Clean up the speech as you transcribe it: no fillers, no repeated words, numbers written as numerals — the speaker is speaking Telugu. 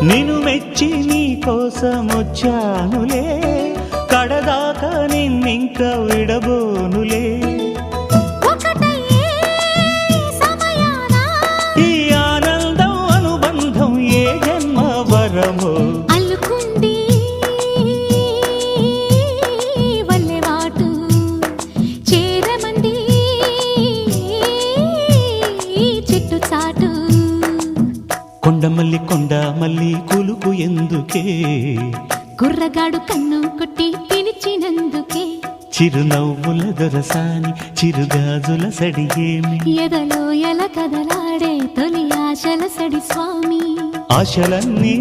నిన్ను మెచ్చి నీ కోసం వచ్చానులే, కడదాకా నిన్నింక విడబోనులే. ఈ ఆనందం అనుబంధం ఏ జన్మ వరమో అల్లుకుంది వల్లెవాటు చేరమంది చెట్టు చాటు. కొండమల్లి కొండమల్లి కులుకు ఎందుకే, కుర్రగాడు కన్ను కొట్టి పిలిచినందుకే. చిరునవ్వుల దొరసాని చిరుగాజుల సడిగేమి, ఎదలో ఎల కదలాడే తొలి ఆశల సడి స్వామి. ఆశలన్నీ